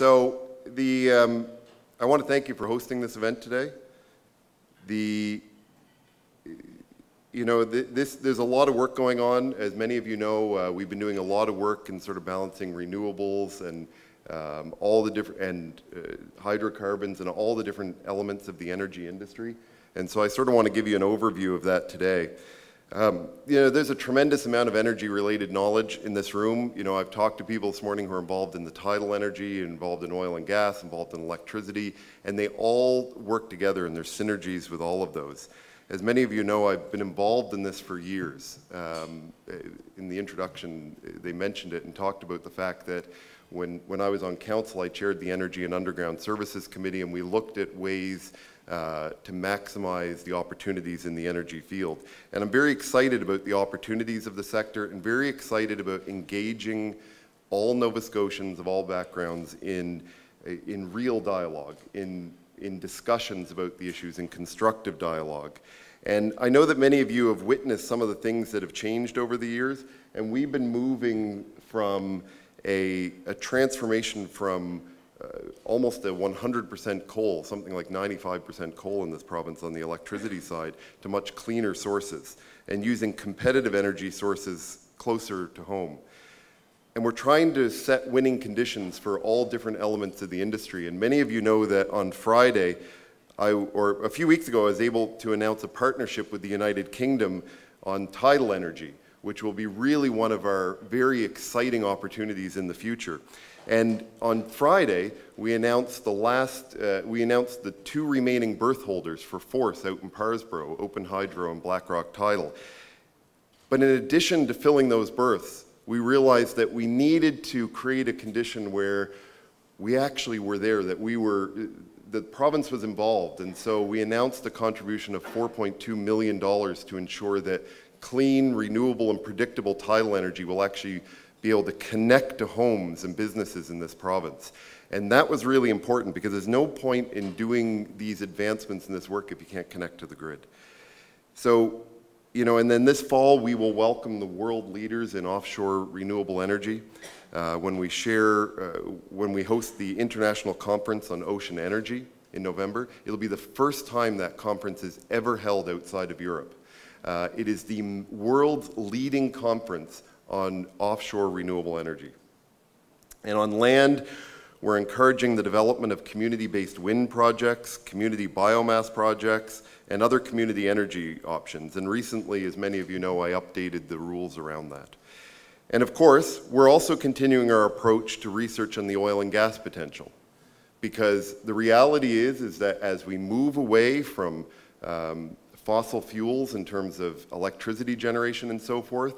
So I want to thank you for hosting this event today. There's a lot of work going on. As many of you know, we've been doing a lot of work in sort of balancing renewables and all the different hydrocarbons and all the different elements of the energy industry. And so I sort of want to give you an overview of that today. There's a tremendous amount of energy-related knowledge in this room. I've talked to people this morning who are involved in the tidal energy, involved in oil and gas, involved in electricity, and they all work together, and there's synergies with all of those. As many of you know, I've been involved in this for years. In the introduction, they mentioned it and talked about the fact that when I was on council, I chaired the Energy and Underground Services Committee, and we looked at ways to maximize the opportunities in the energy field. And I'm very excited about the opportunities of the sector and very excited about engaging all Nova Scotians of all backgrounds in real dialogue, in discussions about the issues, in constructive dialogue. And I know that many of you have witnessed some of the things that have changed over the years, and we've been moving from a transformation from almost a 100% coal, something like 95% coal in this province on the electricity side, to much cleaner sources and using competitive energy sources closer to home. And we're trying to set winning conditions for all different elements of the industry. And many of you know that on Friday, or a few weeks ago, I was able to announce a partnership with the United Kingdom on tidal energy, which will be really one of our very exciting opportunities in the future. And on Friday, we announced the two remaining berth holders for Force out in Parsboro, Open Hydro and Blackrock Tidal. But in addition to filling those berths, we realized that we needed to create a condition where we actually were there, that the province was involved. And so we announced a contribution of $4.2 million to ensure that clean, renewable, and predictable tidal energy will actually be able to connect to homes and businesses in this province. And that was really important because there's no point in doing these advancements in this work if you can't connect to the grid. So, and then this fall we will welcome the world leaders in offshore renewable energy when we host the International Conference on Ocean Energy in November. It'll be the first time that conference is ever held outside of Europe. It is the world's leading conference on offshore renewable energy. And on land, we're encouraging the development of community-based wind projects, community biomass projects, and other community energy options. And recently, as many of you know, I updated the rules around that. And of course, we're also continuing our approach to research on the oil and gas potential. Because the reality is that as we move away from fossil fuels in terms of electricity generation and so forth,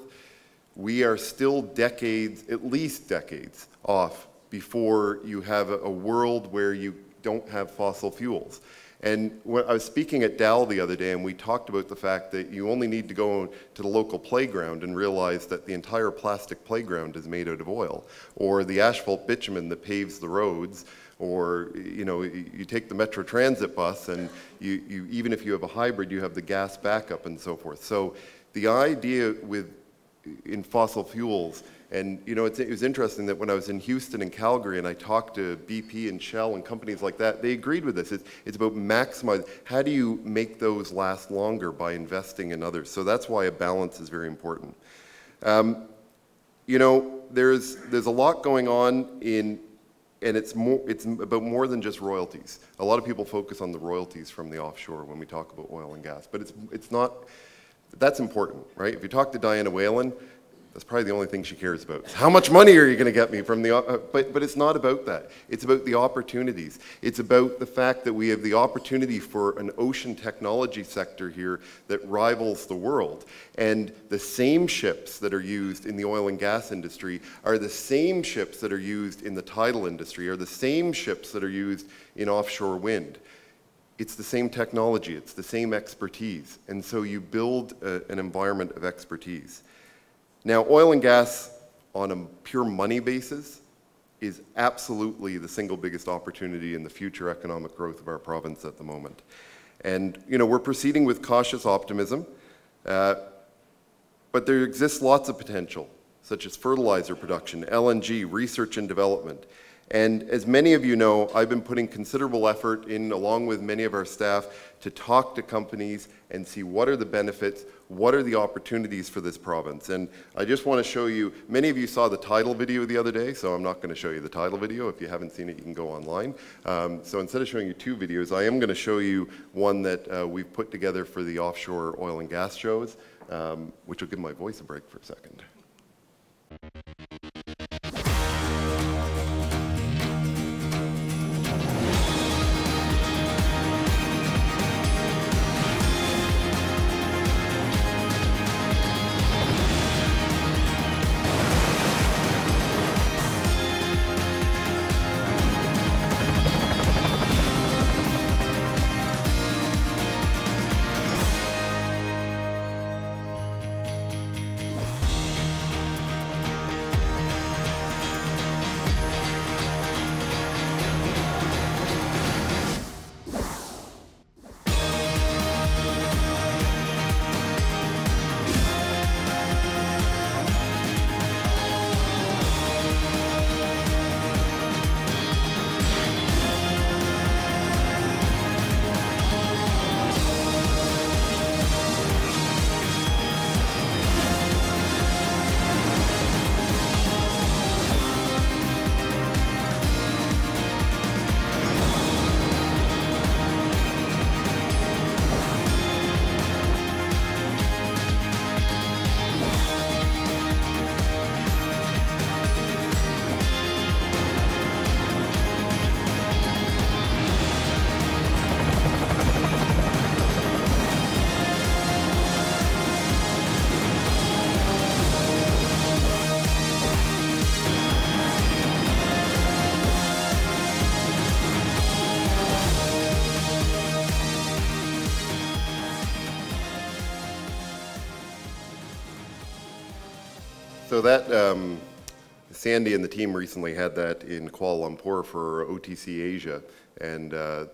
we are still decades, at least decades, off before you have a world where you don't have fossil fuels. And when I was speaking at Dow the other day, and we talked about the fact that you only need to go to the local playground and realize that the entire plastic playground is made out of oil, or the asphalt bitumen that paves the roads, or you take the Metro Transit bus, and even if you have a hybrid, you have the gas backup and so forth. So the idea in fossil fuels, and it was interesting that when I was in Houston and Calgary and I talked to BP and Shell and companies like that, they agreed with this. It's about maximizing. How do you make those last longer by investing in others? So that's why a balance is very important. There's a lot going on and it's about more than just royalties. A lot of people focus on the royalties from the offshore when we talk about oil and gas, but it's not. That's important, right? If you talk to Diana Whalen, that's probably the only thing she cares about. How much money are you going to get me from the... But it's not about that. It's about the opportunities. It's about the fact that we have the opportunity for an ocean technology sector here that rivals the world. And the same ships that are used in the oil and gas industry are the same ships that are used in the tidal industry, are the same ships that are used in offshore wind. It's the same technology, it's the same expertise, and so you build an environment of expertise. Now, oil and gas on a pure money basis is absolutely the single biggest opportunity in the future economic growth of our province at the moment. And we're proceeding with cautious optimism, but there exists lots of potential, such as fertilizer production, LNG, research and development. And as many of you know, I've been putting considerable effort in, along with many of our staff, to talk to companies and see what are the benefits, what are the opportunities for this province. And I just want to show you, many of you saw the title video the other day, so I'm not going to show you the title video. If you haven't seen it, you can go online. So instead of showing you two videos, I am going to show you one that we've put together for the offshore oil and gas shows, which will give my voice a break for a second. So that, Sandy and the team recently had that in Kuala Lumpur for OTC Asia, and a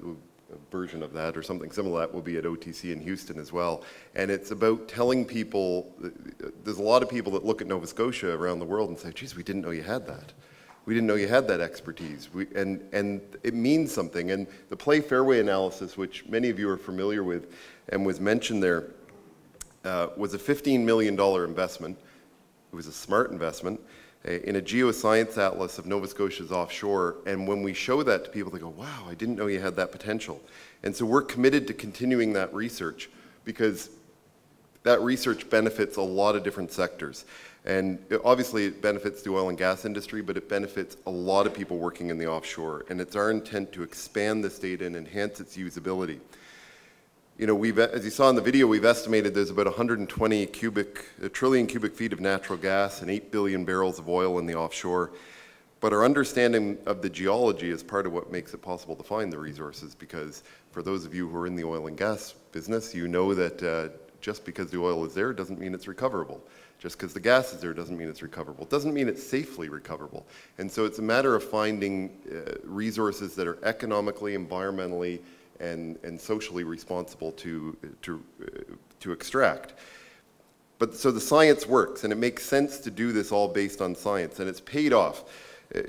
version of that or something similar to that will be at OTC in Houston as well. And it's about telling people, there's a lot of people that look at Nova Scotia around the world and say, geez, we didn't know you had that. We didn't know you had that expertise. And it means something. And the play fairway analysis, which many of you are familiar with and was mentioned there, was a $15 million investment. It was a smart investment in a geoscience atlas of Nova Scotia's offshore. And when we show that to people, they go, wow, I didn't know you had that potential. And so we're committed to continuing that research because that research benefits a lot of different sectors. And obviously it benefits the oil and gas industry, but it benefits a lot of people working in the offshore. And it's our intent to expand this data and enhance its usability. You know, as you saw in the video, we've estimated there's about 120 trillion cubic feet of natural gas and 8 billion barrels of oil in the offshore. But our understanding of the geology is part of what makes it possible to find the resources, because for those of you who are in the oil and gas business, you know that just because the oil is there doesn't mean it's recoverable. Just because the gas is there doesn't mean it's recoverable. It doesn't mean it's safely recoverable. And so it's a matter of finding resources that are economically, environmentally, and socially responsible to extract. But so the science works, and it makes sense to do this all based on science, and it's paid off.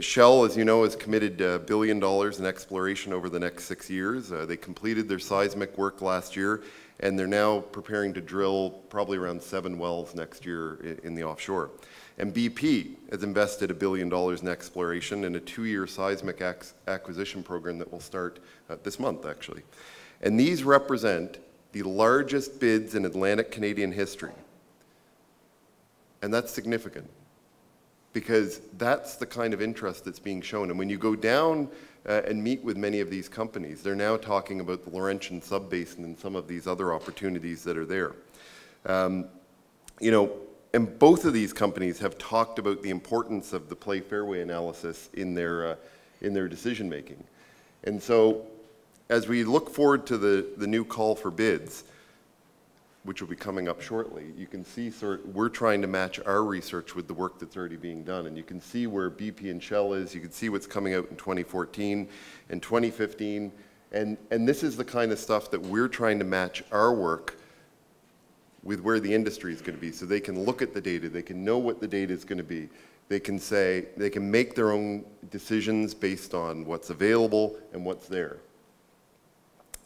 Shell, as you know, has committed $1 billion in exploration over the next 6 years. They completed their seismic work last year, and they're now preparing to drill probably around 7 wells next year in the offshore. And BP has invested $1 billion in exploration in a 2-year seismic acquisition program that will start this month, actually. And these represent the largest bids in Atlantic Canadian history. And that's significant, because that's the kind of interest that's being shown. And when you go down and meet with many of these companies, they're now talking about the Laurentian Subbasin and some of these other opportunities that are there. You know, and both of these companies have talked about the importance of the play fairway analysis in their decision making. And so as we look forward to the new call for bids, which will be coming up shortly, you can see we're trying to match our research with the work that's already being done. And you can see where BP and Shell is. You can see what's coming out in 2014 and 2015. And this is the kind of stuff that we're trying to match our work with where the industry is going to be, so they can look at the data, they can know what the data is going to be, They can make their own decisions based on what's available and what's there.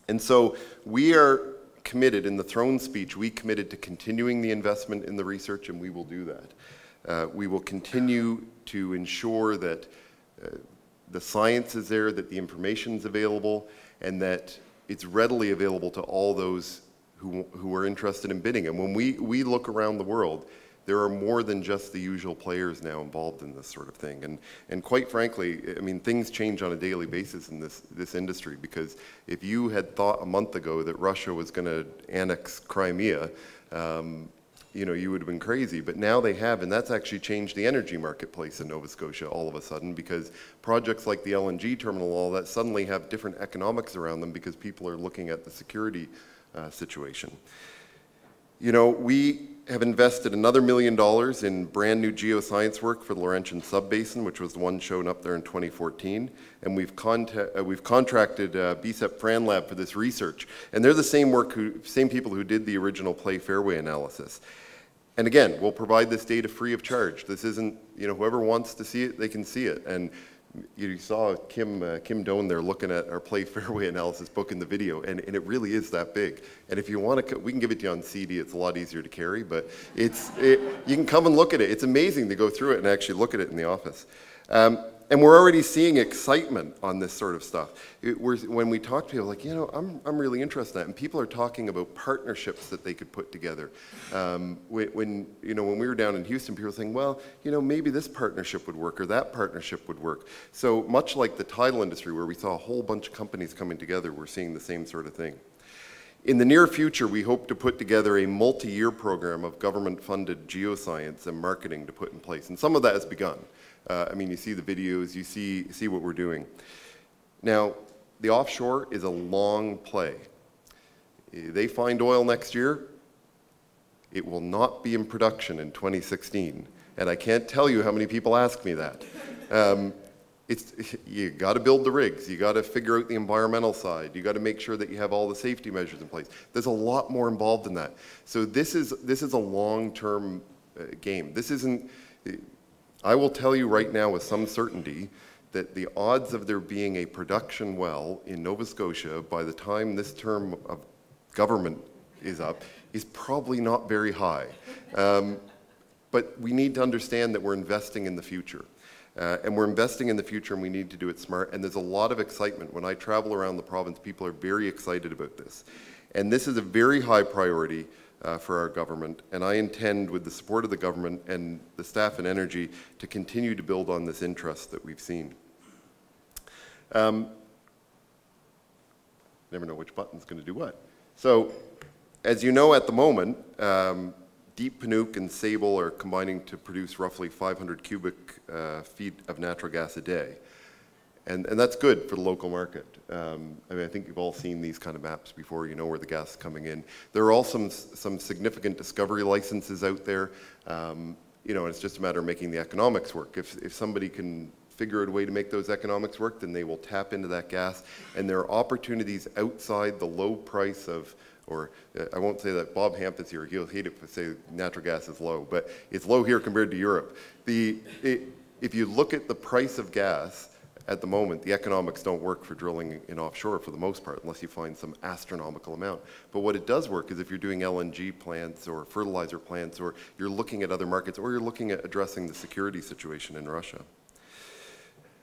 And so we are committed, in the throne speech, we committed to continuing the investment in the research, and we will do that. We will continue to ensure that the science is there, that the information is available, and that it's readily available to all those who are interested in bidding. And when we look around the world, there are more than just the usual players now involved in this sort of thing. And quite frankly, I mean, things change on a daily basis in this industry, because if you had thought a month ago that Russia was going to annex Crimea, you know, you would have been crazy. But now they have, and that's actually changed the energy marketplace in Nova Scotia all of a sudden, because projects like the LNG terminal, all that, suddenly have different economics around them because people are looking at the security situation. You know, we have invested another $1 million in brand new geoscience work for the Laurentian Subbasin, which was the one shown up there in 2014. And we've contracted BSEP Fran Lab for this research. And they're the same people who did the original play fairway analysis. And again, we'll provide this data free of charge. This isn't, you know, whoever wants to see it, they can see it. And you saw Kim Doan there looking at our play fairway analysis book in the video, and it really is that big. And if you want to, we can give it to you on CD. It's a lot easier to carry, but you can come and look at it. It's amazing to go through it and actually look at it in the office. And we're already seeing excitement on this sort of stuff. When we talk to people, like, you know, I'm really interested in that. And people are talking about partnerships that they could put together. When we were down in Houston, people were saying, well, you know, maybe this partnership would work or that partnership would work. So much like the title industry, where we saw a whole bunch of companies coming together, we're seeing the same sort of thing. In the near future, we hope to put together a multi-year program of government-funded geoscience and marketing to put in place. And some of that has begun. I mean, you see the videos, you see what we're doing. Now, the offshore is a long play. They find oil next year, it will not be in production in 2016. And I can't tell you how many people ask me that. You got to build the rigs, you got to figure out the environmental side, you got to make sure that you have all the safety measures in place. There's a lot more involved in that. So this is a long-term game. This isn't. I will tell you right now with some certainty that the odds of there being a production well in Nova Scotia by the time this term of government is up is probably not very high. But we need to understand that we're investing in the future. And we're investing in the future, and we need to do it smart. And there's a lot of excitement. When I travel around the province, people are very excited about this. And this is a very high priority for our government, and I intend, with the support of the government and the staff in energy, to continue to build on this interest that we've seen. Never know which button's going to do what. So, as you know, at the moment, Deep Panuke and Sable are combining to produce roughly 500 cubic feet of natural gas a day. And that's good for the local market. I mean, I think you've all seen these kind of maps before. You know where the gas is coming in. There are also some significant discovery licenses out there. You know, it's just a matter of making the economics work. If somebody can figure out a way to make those economics work, then they will tap into that gas. And there are opportunities outside the low price of, or I won't say that Bob Hampton's here. He'll hate it if I say natural gas is low, but it's low here compared to Europe. If you look at the price of gas, at the moment, the economics don't work for drilling in offshore for the most part, unless you find some astronomical amount. But what it does work is if you're doing LNG plants or fertilizer plants, or you're looking at other markets, or you're looking at addressing the security situation in Russia.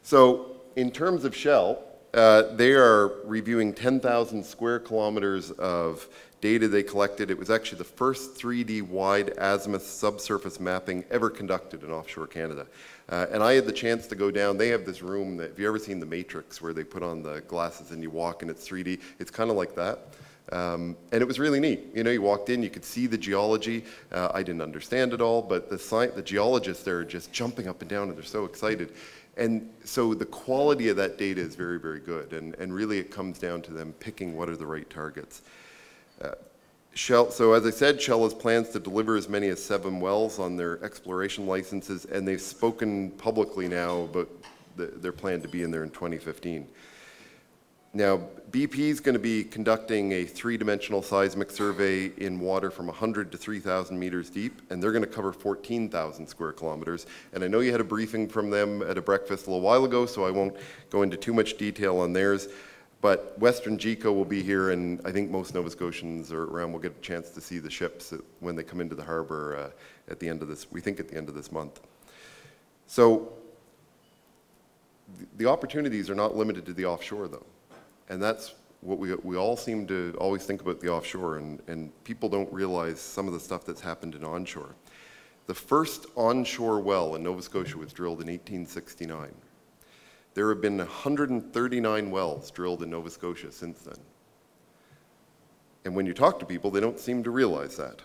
So in terms of Shell, they are reviewing 10,000 square kilometers of data they collected. It was actually the first 3D wide azimuth subsurface mapping ever conducted in offshore Canada. And I had the chance to go down. They have this room that, have you ever seen The Matrix, where they put on the glasses and you walk and it's 3D? It's kind of like that. And it was really neat. You know, you walked in, you could see the geology. I didn't understand it all, but the geologists there are just jumping up and down and they're so excited. And so the quality of that data is very, very good. And really it comes down to them picking what are the right targets. Shell, so as I said, Shell has plans to deliver as many as 7 wells on their exploration licenses, and they've spoken publicly now about their plan to be in there in 2015. Now, BP is going to be conducting a three-dimensional seismic survey in water from 100 to 3,000 meters deep, and they're going to cover 14,000 square kilometers. And I know you had a briefing from them at a breakfast a little while ago, so I won't go into too much detail on theirs. But Western GECO will be here, and I think most Nova Scotians are around will get a chance to see the ships when they come into the harbor at the end of this, we think at the end of this month. So the opportunities are not limited to the offshore, though. And that's what we all seem to always think about the offshore, and people don't realize some of the stuff that's happened in onshore. The first onshore well in Nova Scotia was drilled in 1869. There have been 139 wells drilled in Nova Scotia since then. And when you talk to people, they don't seem to realize that.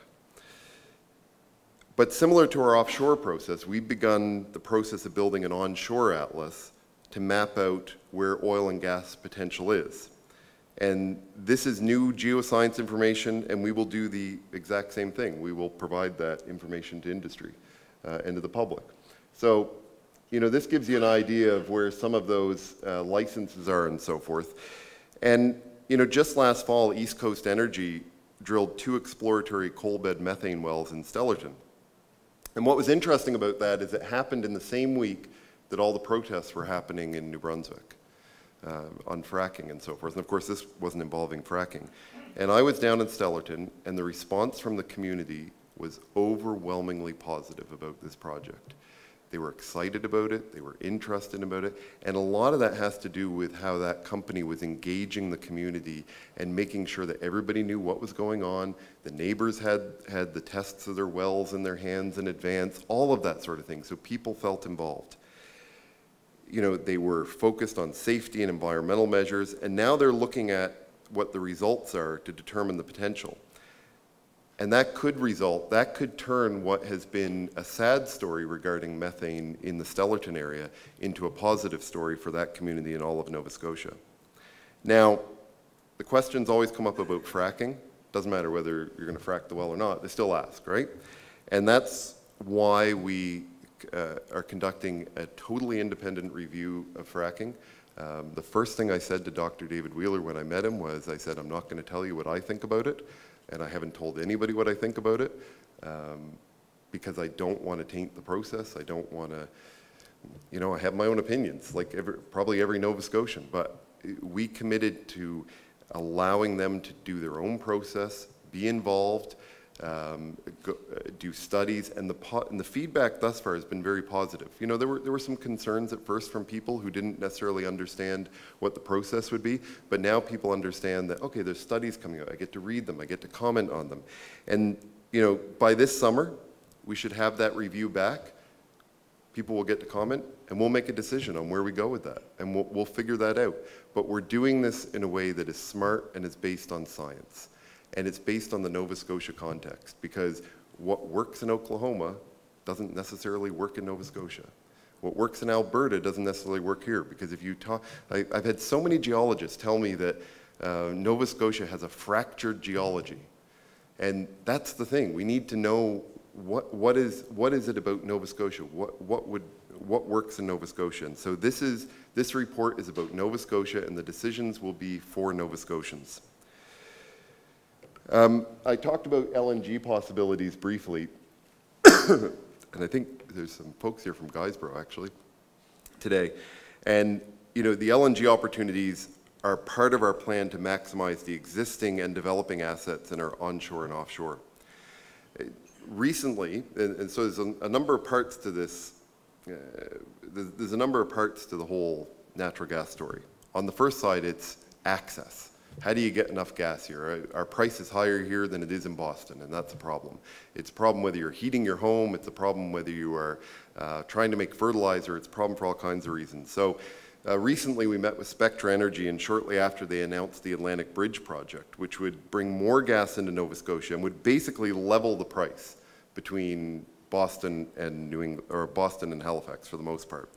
But similar to our offshore process, we've begun the process of building an onshore atlas to map out where oil and gas potential is. And this is new geoscience information, and we will do the exact same thing. We will provide that information to industry and to the public. So, you know, this gives you an idea of where some of those licenses are and so forth. And, you know, just last fall, East Coast Energy drilled 2 exploratory coal bed methane wells in Stellarton. And what was interesting about that is it happened in the same week that all the protests were happening in New Brunswick on fracking and so forth. And of course, this wasn't involving fracking. And I was down in Stellarton, and the response from the community was overwhelmingly positive about this project. They were excited about it, they were interested about it, and a lot of that has to do with how that company was engaging the community and making sure that everybody knew what was going on. The neighbors had the tests of their wells in their hands in advance, all of that sort of thing, so people felt involved. You know, they were focused on safety and environmental measures, and now they're looking at what the results are to determine the potential. And that could turn what has been a sad story regarding methane in the Stellarton area into a positive story for that community in all of Nova Scotia. Now, the questions always come up about fracking. Doesn't matter whether you're going to frack the well or not, they still ask, right? And that's why we are conducting a totally independent review of fracking. The first thing I said to Dr. David Wheeler when I met him was, I said, I'm not going to tell you what I think about it, and I haven't told anybody what I think about it, because I don't want to taint the process. I don't want to, you know, I have my own opinions, like probably every Nova Scotian, but we committed to allowing them to do their own process, be involved, do studies, and the feedback thus far has been very positive. You know, there were some concerns at first from people who didn't necessarily understand what the process would be, but now people understand that, okay, there's studies coming out, I get to read them, I get to comment on them. And, you know, by this summer, we should have that review back. People will get to comment, and we'll make a decision on where we go with that, and we'll figure that out. But we're doing this in a way that is smart and is based on science. And it's based on the Nova Scotia context, because what works in Oklahoma doesn't necessarily work in Nova Scotia. What works in Alberta doesn't necessarily work here, because if you talk, I've had so many geologists tell me that Nova Scotia has a fractured geology. And that's the thing, we need to know what is it about Nova Scotia, what works in Nova Scotia. And so this report is about Nova Scotia, and the decisions will be for Nova Scotians. I talked about LNG possibilities briefly, and I think there's some folks here from Guysborough actually today. And you know, the LNG opportunities are part of our plan to maximize the existing and developing assets in our onshore and offshore. Recently, and so there's a number of parts to this, there's a number of parts to the whole natural gas story. On the first side, it's access. How do you get enough gas here? Our price is higher here than it is in Boston, and that's a problem. It's a problem whether you're heating your home, it's a problem whether you are trying to make fertilizer, it's a problem for all kinds of reasons. So recently we met with Spectra Energy, and shortly after they announced the Atlantic Bridge project, which would bring more gas into Nova Scotia and would basically level the price between Boston and Boston and Halifax for the most part.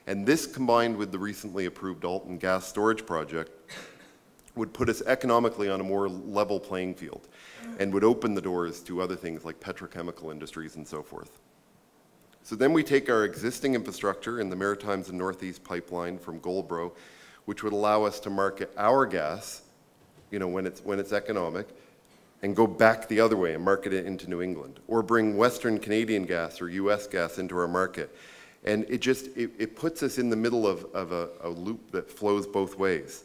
And this, combined with the recently approved Alton gas storage project, would put us economically on a more level playing field and would open the doors to other things like petrochemical industries and so forth. So then we take our existing infrastructure in the Maritimes and Northeast pipeline from Goldboro. which would allow us to market our gas, when it's economic, and go back the other way and market it into New England, or bring Western Canadian gas or US gas into our market. And it puts us in the middle of a loop that flows both ways.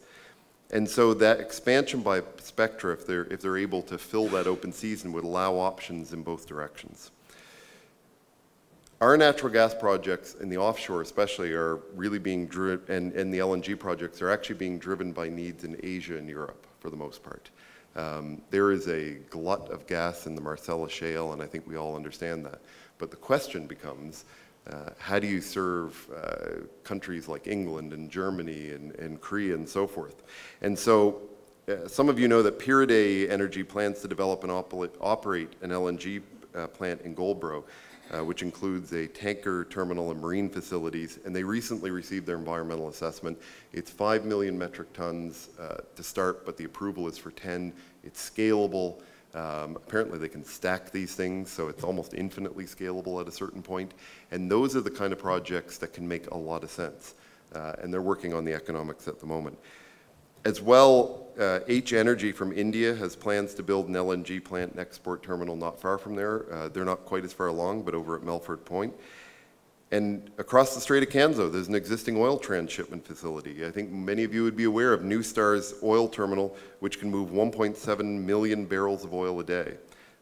And so that expansion by Spectra, if they're able to fill that open season, would allow options in both directions. Our natural gas projects in the offshore especially are really being driven, and the LNG projects are actually being driven by needs in Asia and Europe for the most part. There is a glut of gas in the Marcellus Shale, and I think we all understand that. But the question becomes, how do you serve countries like England and Germany and Korea and so forth? And so some of you know that Pieridae Energy plans to develop and operate an LNG plant in Goldboro, which includes a tanker terminal and marine facilities, and they recently received their environmental assessment. It's 5 million metric tons to start, but the approval is for 10. It's scalable. Apparently they can stack these things, so it's almost infinitely scalable at a certain point. And those are the kind of projects that can make a lot of sense. And they're working on the economics at the moment. As well, H Energy from India has plans to build an LNG plant and export terminal not far from there. They're not quite as far along, but over at Melford Point. And across the Strait of Canso, there's an existing oil transshipment facility. I think many of you would be aware of New Star's oil terminal, which can move 1.7 million barrels of oil a day.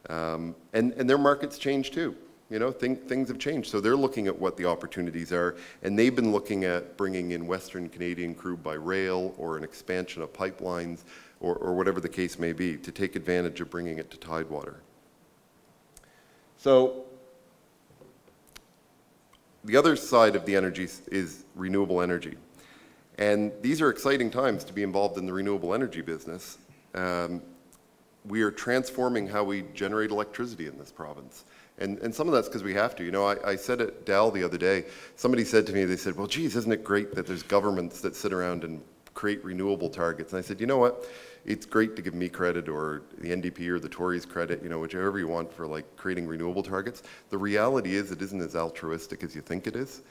And their markets change too. Things have changed. So they're looking at what the opportunities are, and they've been looking at bringing in Western Canadian crude by rail or an expansion of pipelines or whatever the case may be to take advantage of bringing it to Tidewater. So the other side of the energy is renewable energy. And these are exciting times to be involved in the renewable energy business. We are transforming how we generate electricity in this province. And some of that's because we have to. I said at Dal the other day, somebody said to me, they said, well, geez, isn't it great that there's governments that sit around and create renewable targets? And I said, you know what? It's great to give me credit or the NDP or the Tories credit, whichever you want for creating renewable targets. The reality is it isn't as altruistic as you think it is.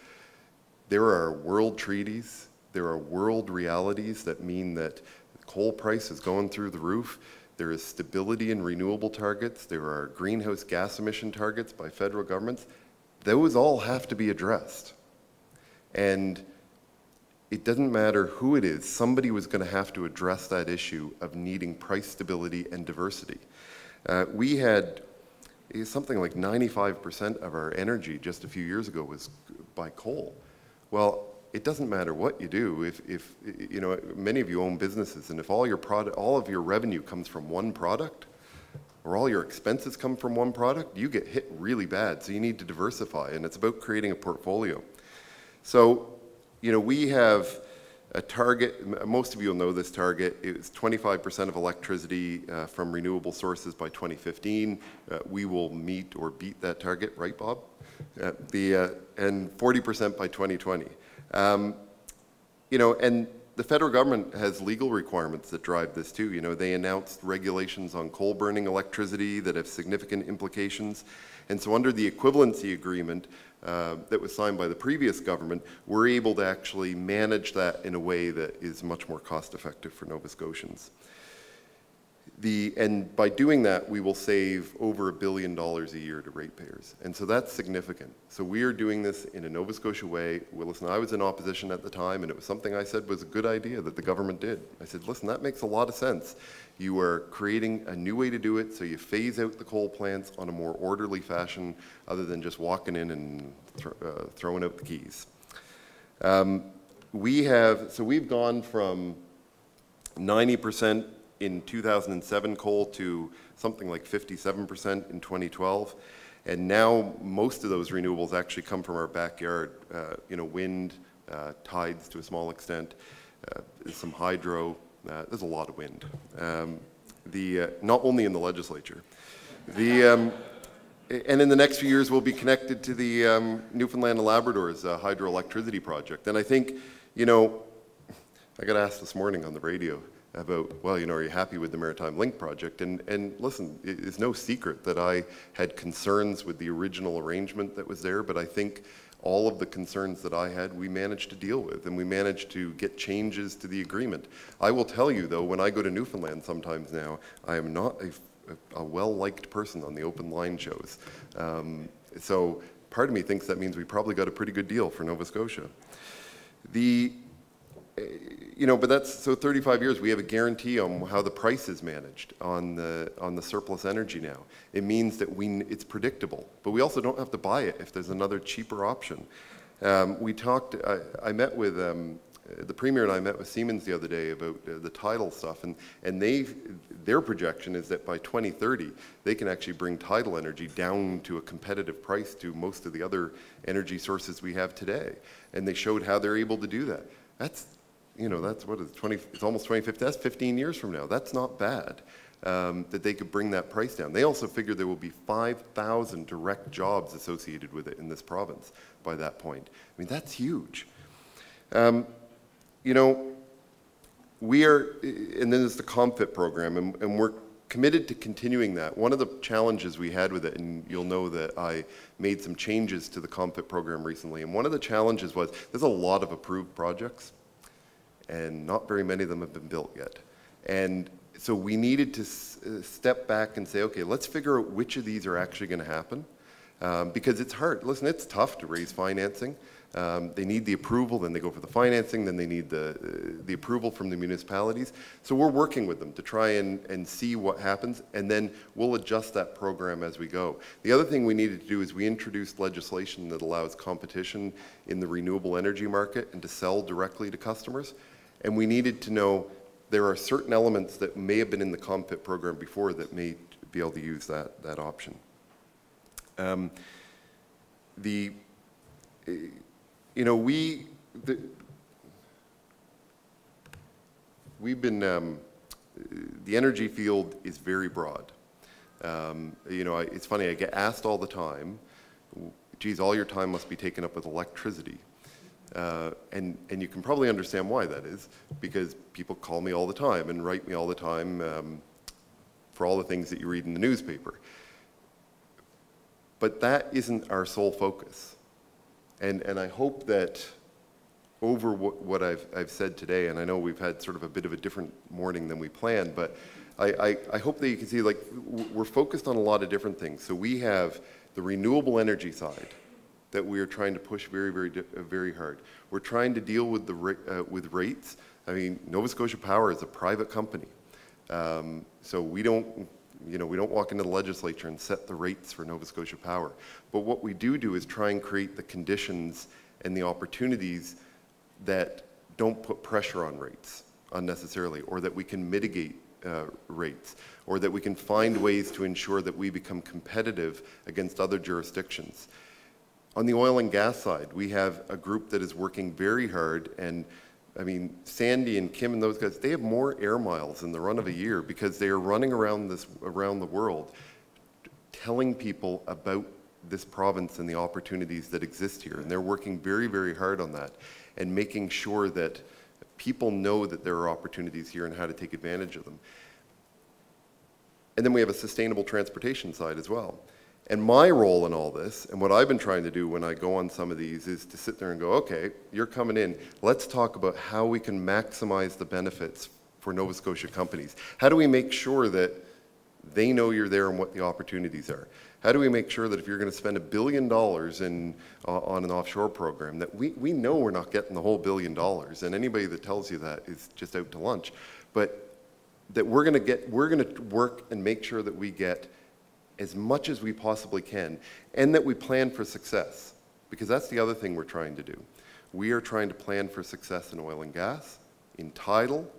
There are world treaties, there are world realities that mean that the coal price is going through the roof. There is stability in renewable targets. There are greenhouse gas emission targets by federal governments. Those all have to be addressed. And it doesn't matter who it is, somebody was going to have to address that issue of needing price stability and diversity. We had something like 95% of our energy just a few years ago was by coal. Well, it doesn't matter what you do. If many of you own businesses, and if all of your revenue comes from one product, or all your expenses come from one product, you get hit really bad. So you need to diversify, and it's about creating a portfolio. So, we have a target. Most of you will know this target. It's 25% of electricity from renewable sources by 2015. We will meet or beat that target, right, Bob? And 40% by 2020. And the federal government has legal requirements that drive this too. They announced regulations on coal burning electricity that have significant implications. And so under the equivalency agreement that was signed by the previous government, we're able to actually manage that in a way that is much more cost effective for Nova Scotians. And by doing that, we will save over $1 billion a year to ratepayers. And so that's significant. So we are doing this in a Nova Scotia way. Well, listen, I was in opposition at the time, and it was something I said was a good idea that the government did. I said, listen, that makes a lot of sense. You are creating a new way to do it, so you phase out the coal plants on a more orderly fashion other than just walking in and throwing out the keys. We've gone from 90% in 2007 coal to something like 57% in 2012. And now most of those renewables actually come from our backyard, wind, tides to a small extent, some hydro. There's a lot of wind. Not only in the legislature. And in the next few years, we'll be connected to the Newfoundland and Labrador's hydroelectricity project. And I think, I got asked this morning on the radio about, well, are you happy with the Maritime Link project? And listen, it's no secret that I had concerns with the original arrangement that was there, but I think all of the concerns that I had, we managed to deal with, and we managed to get changes to the agreement. I will tell you, though, when I go to Newfoundland sometimes now, I am not a well-liked person on the open line shows. So part of me thinks that means we probably got a pretty good deal for Nova Scotia. But that's, so 35 years, we have a guarantee on how the price is managed on the surplus energy now. It means that it's predictable, but we also don't have to buy it if there's another cheaper option. I met with, the Premier and I met with Siemens the other day about the tidal stuff, and their projection is that by 2030, they can actually bring tidal energy down to a competitive price to most of the other energy sources we have today. And they showed how they're able to do that. That's what is 20, it's almost 2050, that's 15 years from now. That's not bad, that they could bring that price down. They also figure there will be 5,000 direct jobs associated with it in this province by that point. I mean, that's huge. We are, and then there's the COMFIT program, and we're committed to continuing that. One of the challenges we had with it, and you'll know that I made some changes to the COMFIT program recently, and one of the challenges was there's a lot of approved projects, and not very many of them have been built yet. And so we needed to step back and say, okay, let's figure out which of these are actually going to happen, because it's hard. Listen, it's tough to raise financing. They need the approval, then they go for the financing, then they need the approval from the municipalities. So we're working with them to try and see what happens, and then we'll adjust that program as we go. The other thing we needed to do is we introduced legislation that allows competition in the renewable energy market and to sell directly to customers. And we needed to know there are certain elements that may have been in the COMFIT program before that may be able to use that option. The energy field is very broad. It's funny, I get asked all the time, geez, all your time must be taken up with electricity. And you can probably understand why that is, because people call me all the time and write me all the time for all the things that you read in the newspaper. But that isn't our sole focus. And I hope that over what I've said today, and I know we've had sort of a bit of a different morning than we planned, but I hope that you can see, like, we're focused on a lot of different things. So we have the renewable energy side that we are trying to push very, very hard. We're trying to deal with with rates. I mean, Nova Scotia Power is a private company, so we don't walk into the legislature and set the rates for Nova Scotia Power. But what we do is try and create the conditions and the opportunities that don't put pressure on rates unnecessarily, or that we can mitigate rates, or that we can find ways to ensure that we become competitive against other jurisdictions. On the oil and gas side, we have a group that is working very hard, and I mean, Sandy and Kim and those guys, they have more air miles in the run of a year because they are running around the world telling people about this province and the opportunities that exist here. And they're working very, very hard on that and making sure that people know that there are opportunities here and how to take advantage of them. And then we have a sustainable transportation side as well. And my role in all this, and what I've been trying to do when I go on some of these, is to sit there and go, okay, you're coming in, let's talk about how we can maximize the benefits for Nova Scotia companies. How do we make sure that they know you're there and what the opportunities are? How do we make sure that if you're going to spend $1 billion on an offshore program, that we know we're not getting the whole $1 billion, and anybody that tells you that is just out to lunch, but that we're going to work and make sure that we get as much as we possibly can, and that we plan for success, because that's the other thing we're trying to do. We are trying to plan for success in oil and gas, in tidal,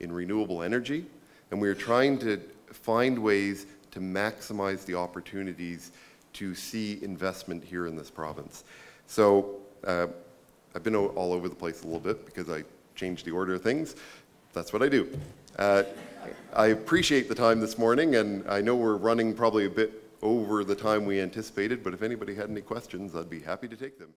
in renewable energy, and we are trying to find ways to maximize the opportunities to see investment here in this province. So I've been all over the place a little bit because I changed the order of things. That's what I do. I appreciate the time this morning, and I know we're running probably a bit over the time we anticipated, but if anybody had any questions, I'd be happy to take them.